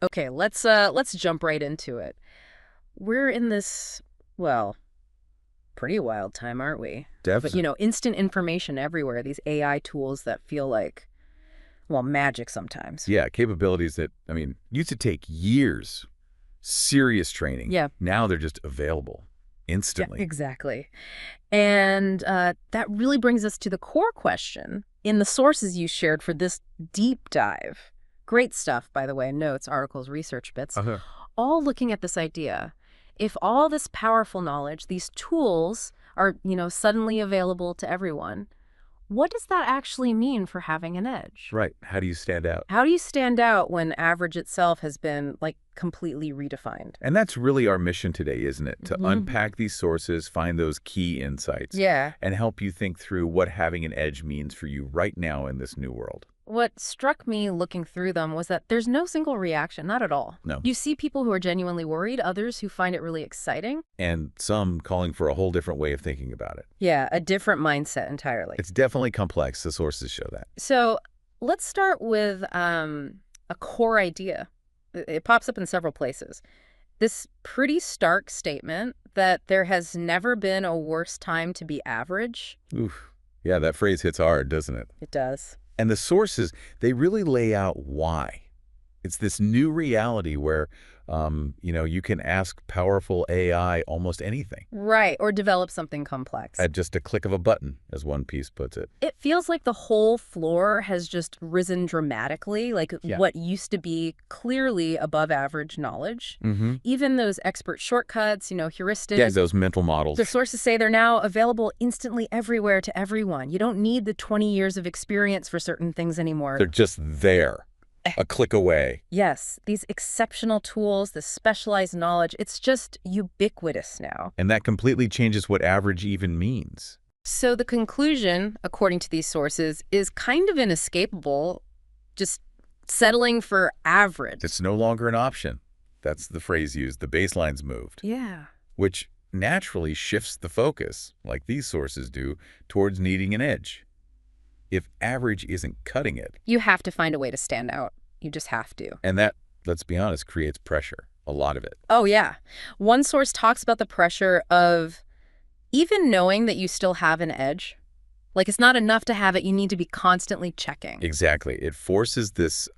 Okay, let's jump right into it. We're in this, well, pretty wild time, aren't we? But Definitely. instant information everywhere, these AI tools that feel like, well, magic sometimes. Yeah, capabilities that, used to take years, serious training. Yeah, Now they're just available yeah, instantly. exactly. And that really brings us to the core question in the sources you shared for this deep dive. Great stuff, by the way, notes, articles, research bits, Uh-huh. all looking at this idea. If all this powerful knowledge, these tools are, suddenly available to everyone, what does that actually mean for having an edge? Right. How do you stand out? How do you stand out when average itself has been, like, completely redefined? And that's really our mission today, isn't it? To Hmm. unpack these sources, find those key insights, Yeah. and help you think through what having an edge means for you right now in this new world. What struck me looking through them was that there's no single reaction, not at all. No. You see people who are genuinely worried, others who find it really exciting. And some calling for a whole different way of thinking about it. Yeah, a different mindset entirely. It's definitely complex. The sources show that. So let's start with a core idea. It pops up in several places. This pretty stark statement that there has never been a worse time to be average. Oof. Yeah, that phrase hits hard, doesn't it? It does. And the sources, they really lay out why. It's this new reality where, you can ask powerful AI almost anything Right, or develop something complex. at just a click of a button, as one piece puts it. It feels like the whole floor has just risen dramatically, like Yeah. what used to be clearly above average knowledge. Mm-hmm. Even those expert shortcuts, heuristics, Yeah, those mental the models. sources say they're now available instantly everywhere to everyone. You don't need the 20 years of experience for certain things anymore. They're just there, a click away. Yes, these exceptional tools, this specialized knowledge, it's just ubiquitous now. And that completely changes what average even means. So the conclusion, according to these sources, is kind of inescapable, just settling for average. It's no longer an option. That's the phrase used. The baseline's moved, Yeah. which naturally shifts the focus, like these sources do, towards needing an edge. If average isn't cutting it, You have to find a way to stand out. You just have to. and that, let's be honest, creates pressure, a lot of it. Oh, yeah. One source talks about the pressure of even knowing that you still have an edge. Like, it's not enough to have it. You need to be constantly checking. Exactly. It forces this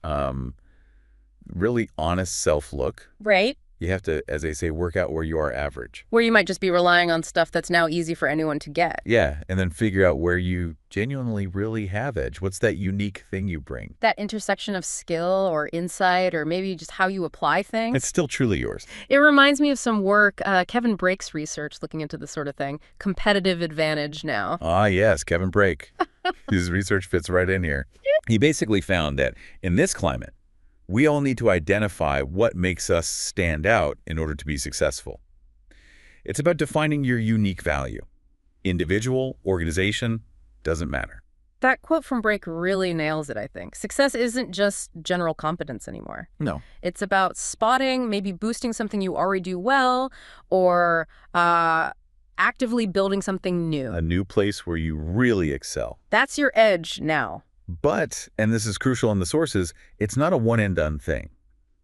really honest self-look. Right? You have to, as they say, work out where you are average. Where you might just be relying on stuff that's now easy for anyone to get. Yeah, and then figure out where you genuinely really have edge. What's that unique thing you bring? That intersection of skill or insight or maybe just how you apply things. It's still truly yours. It reminds me of some work, Kevin Brake's research looking into this sort of thing. Competitive advantage now. Ah, yes, Kevin Brake. His research fits right in here. He basically found that in this climate, we all need to identify what makes us stand out in order to be successful. It's about defining your unique value. Individual, organization, doesn't matter. That quote from Brake really nails it, I think. Success isn't just general competence anymore. No. It's about spotting, maybe boosting something you already do well, or actively building something new. A new place where you really excel. That's your edge now. But, and this is crucial in the sources, it's not a one-and-done thing.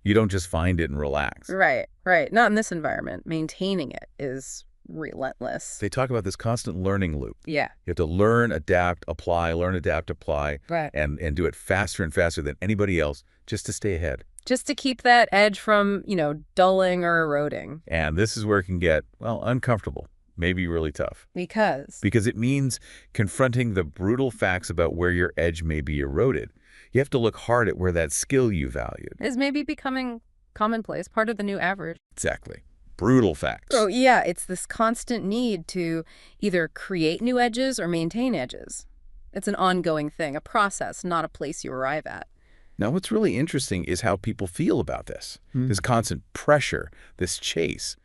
You don't just find it and relax. Right, right. Not in this environment. Maintaining it is relentless. They talk about this constant learning loop. Yeah. You have to learn, adapt, apply, learn, adapt, apply, Right. and do it faster and faster than anybody else just to stay ahead. Just to keep that edge from, dulling or eroding. And this is where it can get, well, uncomfortable, maybe really tough. Because It means confronting the brutal facts about where your edge may be eroded. You have to look hard at where that skill you valued. is maybe becoming commonplace, part of the new average. Exactly. Brutal facts. Oh, yeah, it's this constant need to either create new edges or maintain edges. It's an ongoing thing, a process, not a place you arrive at. Now, what's really interesting is how people feel about this. This constant pressure, this chase.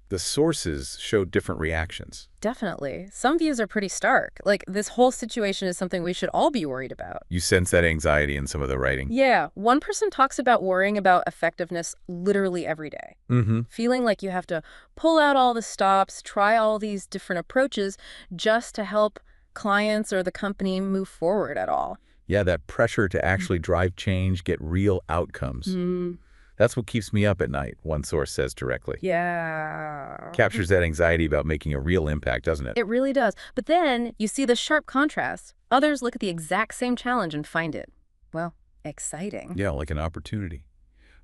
The sources show different reactions. Definitely. Some views are pretty stark. Like, this whole situation is something we should all be worried about. You sense that anxiety in some of the writing. Yeah, one person talks about worrying about effectiveness literally every day. Mm-hmm. Feeling like you have to pull out all the stops, try all these different approaches just to help clients or the company move forward at all. Yeah, that pressure to actually drive change, get real outcomes. Mm. That's what keeps me up at night, one source says directly. Yeah. Captures that anxiety about making a real impact, doesn't it? It really does. But then you see the sharp contrast. Others look at the exact same challenge and find it, well, exciting. Yeah, like an opportunity.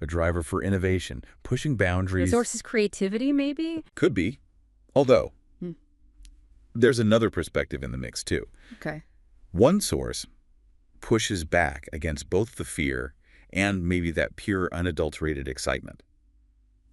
A driver for innovation, pushing boundaries. Resources creativity, maybe? Could be. Although, Hmm. there's another perspective in the mix, too. Okay. One source pushes back against both the fear and maybe that pure, unadulterated excitement,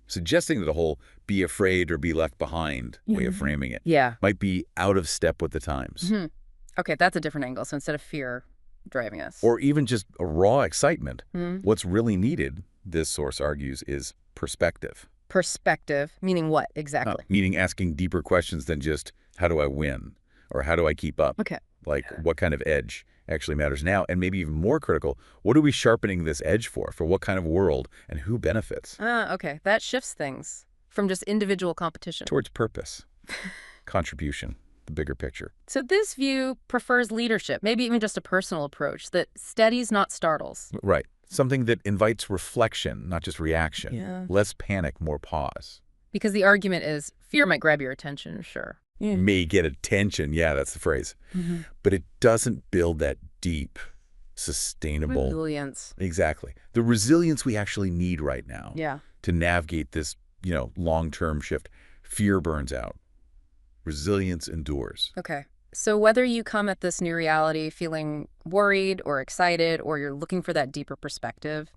suggesting that the whole be afraid or be left behind way of framing it Yeah. might be out of step with the times. Mhm. Okay, that's a different angle. So instead of fear driving us. Or even just a raw excitement. Hmm. What's really needed, this source argues, is perspective. Perspective, meaning what exactly? Meaning asking deeper questions than just, how do I win? Or how do I keep up? Okay. Like, what kind of edge actually matters now? And maybe even more critical, what are we sharpening this edge for? For what kind of world? And who benefits? Okay. That shifts things from just individual competition. Towards purpose, contribution, the bigger picture. So this view prefers leadership, maybe even just a personal approach that steadies, not startles. Right. Something that invites reflection, not just reaction. Yeah. Less panic, more pause. Because the argument is fear might grab your attention, sure. May get attention. Yeah, that's the phrase. Mm-hmm. But it doesn't build that deep, sustainable... Resilience. Exactly. The resilience we actually need right now Yeah. to navigate this, long-term shift. Fear burns out. Resilience endures. Okay. So whether you come at this new reality feeling worried or excited, or you're looking for that deeper perspective,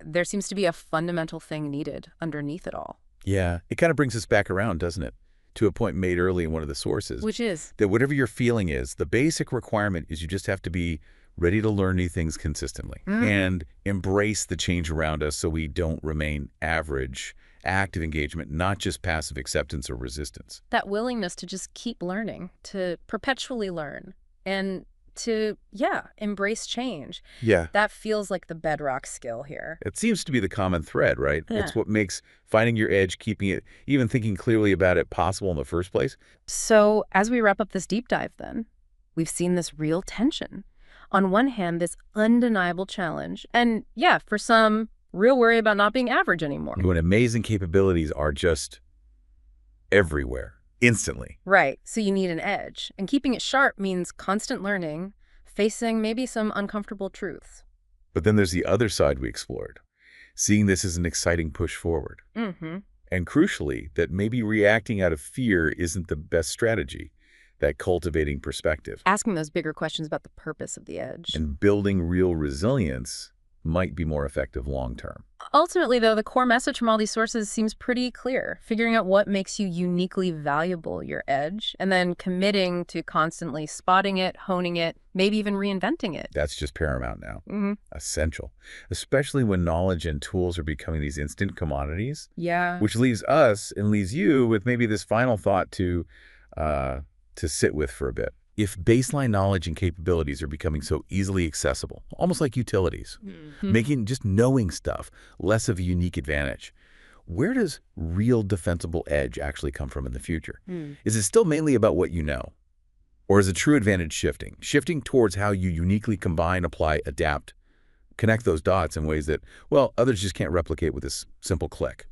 there seems to be a fundamental thing needed underneath it all. Yeah. It kind of brings us back around, doesn't it? To a point made early in one of the sources. Which is? That whatever your feeling is, the basic requirement is you just have to be ready to learn new things consistently and embrace the change around us so we don't remain average, active engagement, not just passive acceptance or resistance. That willingness to just keep learning, to perpetually learn, and to, embrace change. Yeah. That feels like the bedrock skill here. It seems to be the common thread, right? Yeah. It's what makes finding your edge, keeping it, even thinking clearly about it possible in the first place. So as we wrap up this deep dive then, we've seen this real tension. On one hand, this undeniable challenge, and for some, real worry about not being average anymore. When amazing capabilities are just everywhere, instantly. Right, so you need an edge. And keeping it sharp means constant learning, facing maybe some uncomfortable truths. But then there's the other side we explored, seeing this as an exciting push forward. Mm-hmm. And crucially, that maybe reacting out of fear isn't the best strategy, that cultivating perspective. Asking those bigger questions about the purpose of the edge. And building real resilience might be more effective long-term. Ultimately, though, the core message from all these sources seems pretty clear. Figuring out what makes you uniquely valuable, your edge, and then committing to constantly spotting it, honing it, maybe even reinventing it. That's just paramount now. Mm-hmm. Essential. Especially when knowledge and tools are becoming these instant commodities. Yeah. Which leaves us and leaves you with maybe this final thought to sit with for a bit. If baseline knowledge and capabilities are becoming so easily accessible, almost like utilities, making just knowing stuff less of a unique advantage, where does real defensible edge actually come from in the future? Is it still mainly about what you know? Or is the true advantage shifting towards how you uniquely combine, apply, adapt, connect those dots in ways that, well, others just can't replicate with this simple click?